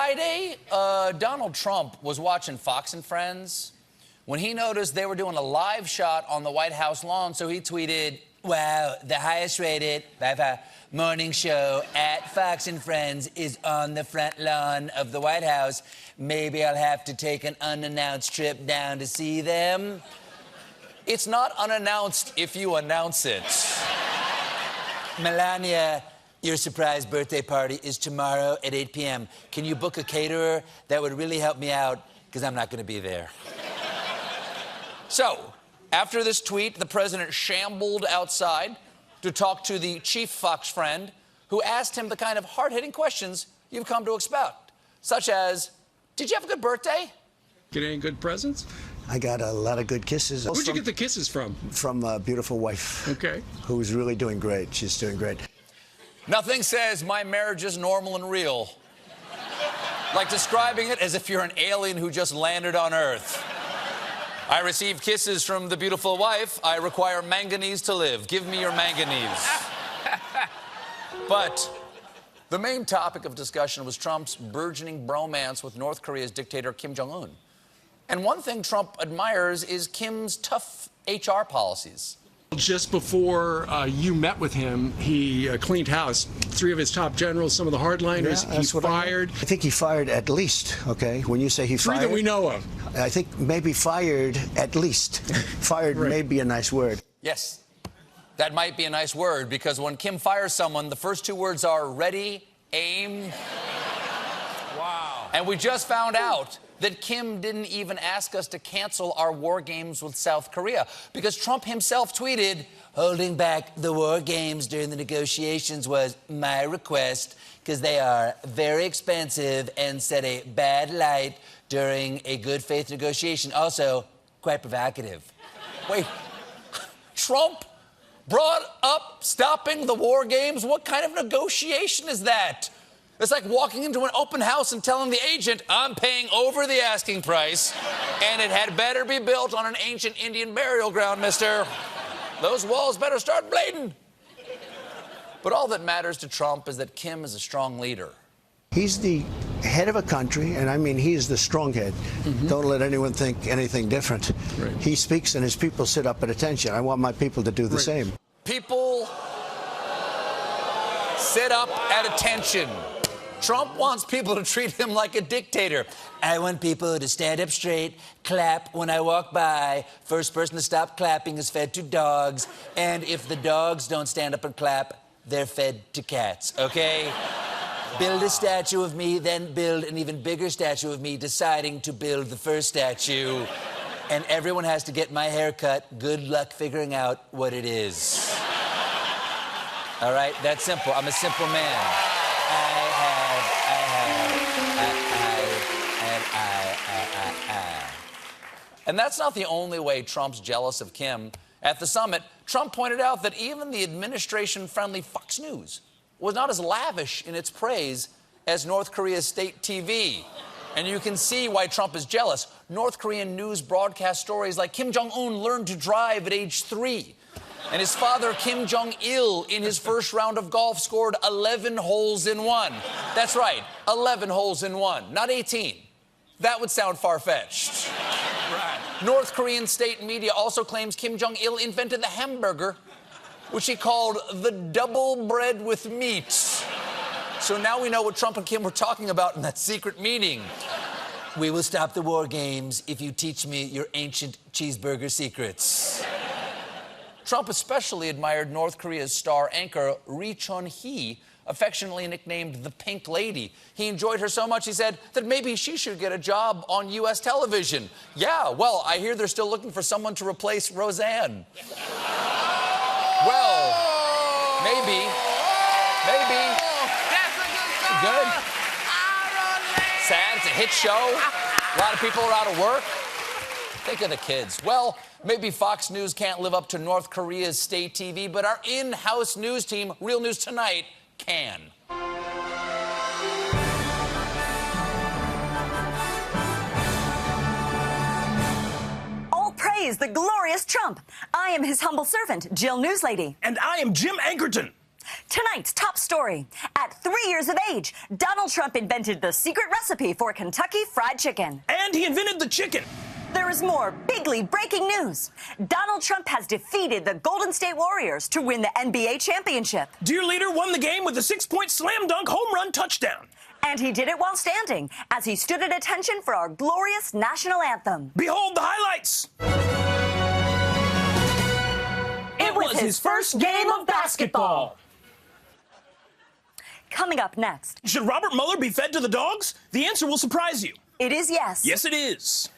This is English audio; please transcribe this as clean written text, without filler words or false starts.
Friday, Donald Trump was watching Fox and Friends when he noticed they were doing a live shot on the White House lawn, so he tweeted, "Wow, the highest rated morning show at Fox and Friends is on the front lawn of the White House. Maybe I'll have to take an unannounced trip down to see them." It's not unannounced if you announce it. "Melania, your surprise birthday party is tomorrow at 8 p.m. Can you book a caterer? That would really help me out, because I'm not going to be there." So, after this tweet, the president shambled outside to talk to the chief Fox friend, who asked him the kind of hard-hitting questions you've come to expect, such as, "Did you have a good birthday?" Get any good presents? I got a lot of good kisses. Where'd you get the kisses from? From a beautiful wife. Okay. Who's really doing great. She's doing great. Nothing says my marriage is normal and real like describing it as if you're an alien who just landed on Earth. "I received kisses from the beautiful wife. I require manganese to live. Give me your manganese." But the main topic of discussion was Trump's burgeoning bromance with North Korea's dictator Kim Jong-un. And one thing Trump admires is Kim's tough HR policies. Just before you met with him, he cleaned house. 3 of his top generals, some of the hardliners, Yeah, that's he what fired. I think he fired at least, okay? When you say he 3 fired... that we know of. I think maybe fired at least. Fired Right. may be a nice word. Yes, that might be a nice word, because when Kim fires someone, the first 2 words are ready, aim. Wow. And we just found out that Kim didn't even ask us to cancel our war games with South Korea, because Trump himself tweeted, "Holding back the war games during the negotiations was my request, because they are very expensive and set a bad light during a good faith negotiation. Also, quite provocative." Wait, Trump brought up stopping the war games? What kind of negotiation is that? It's like walking into an open house and telling the agent, "I'm paying over the asking price, and it had better be built on an ancient Indian burial ground, mister. Those walls better start bleeding." But all that matters to Trump is that Kim is a strong leader. He's the head of a country, and I mean he's the strong head. Don't let anyone think anything different. Right. He speaks and his people sit up at attention. I want my people to do the same. People sit up at attention. Trump wants people to treat him like a dictator. "I want people to stand up straight, clap when I walk by. First person to stop clapping is fed to dogs. And if the dogs don't stand up and clap, they're fed to cats, okay? Build a statue of me, then build an even bigger statue of me, deciding to build the first statue. And everyone has to get my hair cut. Good luck figuring out what it is." All right? That's simple. I'm a simple man. And that's not the only way Trump's jealous of Kim. At the summit, Trump pointed out that even the administration-friendly Fox News was not as lavish in its praise as North Korea's state TV. And you can see why Trump is jealous. North Korean news broadcast stories like Kim Jong-un learned to drive at age 3. And his father, Kim Jong-il, in his first round of golf scored 11 holes in 1. That's right, 11 holes in 1, not 18. That would sound far-fetched. Right. North Korean state media also claims Kim Jong-il invented the hamburger, which he called the double bread with meat. So now we know what Trump and Kim were talking about in that secret meeting. "We will stop the war games if you teach me your ancient cheeseburger secrets." Trump especially admired North Korea's star anchor Ri Chun-hee, affectionately nicknamed the Pink Lady. He enjoyed her so much, he said, that maybe she should get a job on U.S. television. "Yeah, well, I hear they're still looking for someone to replace Roseanne." Well, maybe. Good. Sad, it's a hit show. A lot of people are out of work. Think of the kids. Well, maybe Fox News can't live up to North Korea's state TV, but our in-house news team, Real News Tonight, can. All praise the glorious Trump. I am his humble servant, Jill Newslady. And I am Jim Ankerton. Tonight's top story. At 3 years of age, Donald Trump invented the secret recipe for Kentucky Fried Chicken. And he invented the chicken. There is more bigly breaking news. Donald Trump has defeated the Golden State Warriors to win the NBA championship. Dear leader won the game with a 6-point slam dunk home run touchdown. And he did it while standing, as he stood at attention for our glorious national anthem. Behold the highlights. It was his first game of basketball. Coming up next. Should Robert Mueller be fed to the dogs? The answer will surprise you. It is yes. Yes, it is.